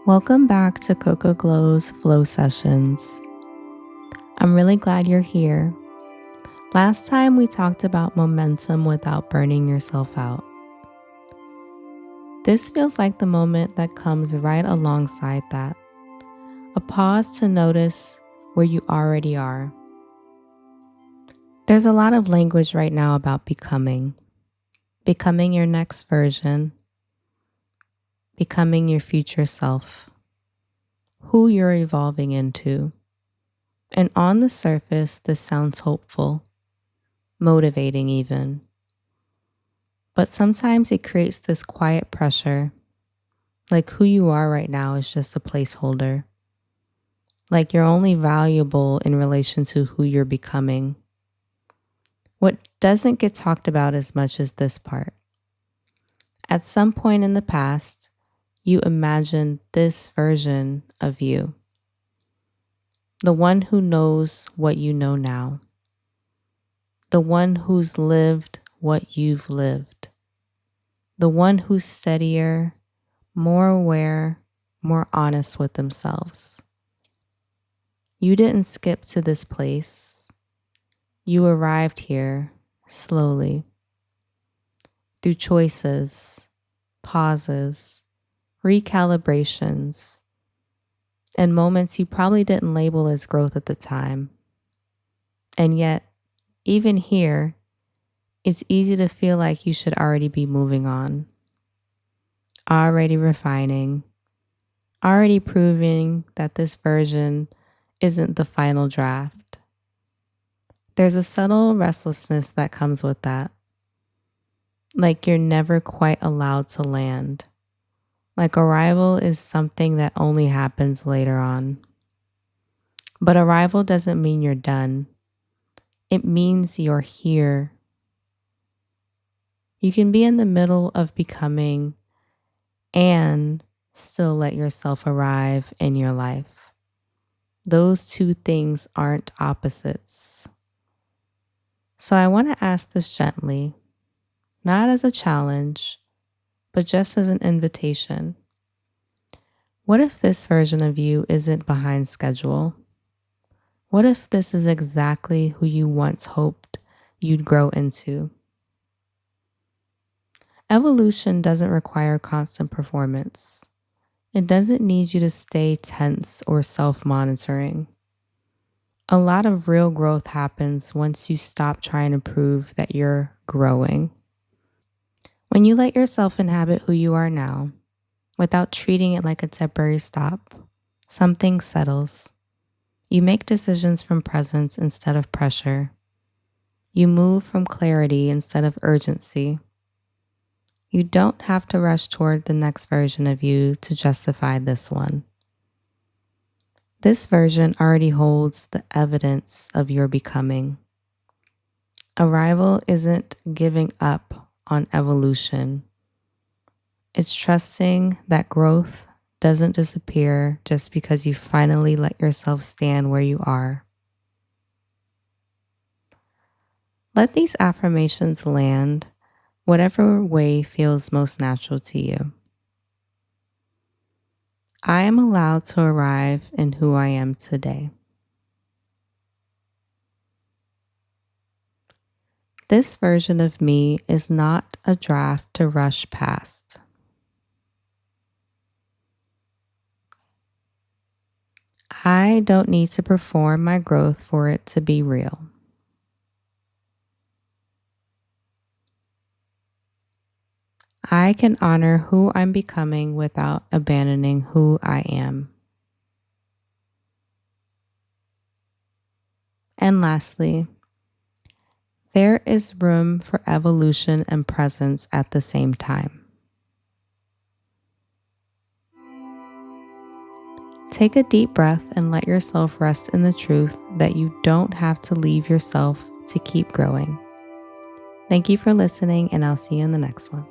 Welcome back to Coco Glow's Flow Sessions. I'm really glad you're here. Last time we talked about momentum without burning yourself out. This feels like the moment that comes right alongside that. A pause to notice where you already are. There's a lot of language right now about becoming your next version, becoming your future self, who you're evolving into. And on the surface, this sounds hopeful, motivating even. But sometimes it creates this quiet pressure, like who you are right now is just a placeholder. Like you're only valuable in relation to who you're becoming. What doesn't get talked about as much as this part. At some point in the past, you imagined this version of you. The one who knows what you know now. The one who's lived what you've lived. The one who's steadier, more aware, more honest with themselves. You didn't skip to this place. You arrived here slowly. Through choices, pauses, recalibrations, and moments you probably didn't label as growth at the time. And yet, even here, it's easy to feel like you should already be moving on, already refining, already proving that this version isn't the final draft. There's a subtle restlessness that comes with that. Like you're never quite allowed to land. Like arrival is something that only happens later on. But arrival doesn't mean you're done. It means you're here. You can be in the middle of becoming and still let yourself arrive in your life. Those two things aren't opposites. So I want to ask this gently, not as a challenge, but just as an invitation. What if this version of you isn't behind schedule? What if this is exactly who you once hoped you'd grow into? Evolution doesn't require constant performance. It doesn't need you to stay tense or self-monitoring. A lot of real growth happens once you stop trying to prove that you're growing. When you let yourself inhabit who you are now, without treating it like a temporary stop, something settles. You make decisions from presence instead of pressure. You move from clarity instead of urgency. You don't have to rush toward the next version of you to justify this one. This version already holds the evidence of your becoming. Arrival isn't giving up on evolution. It's trusting that growth doesn't disappear just because you finally let yourself stand where you are. Let these affirmations land whatever way feels most natural to you. I am allowed to arrive in who I am today. This version of me is not a draft to rush past. I don't need to perform my growth for it to be real. I can honor who I'm becoming without abandoning who I am. And lastly, there is room for evolution and presence at the same time. Take a deep breath and let yourself rest in the truth that you don't have to leave yourself to keep growing. Thank you for listening, and I'll see you in the next one.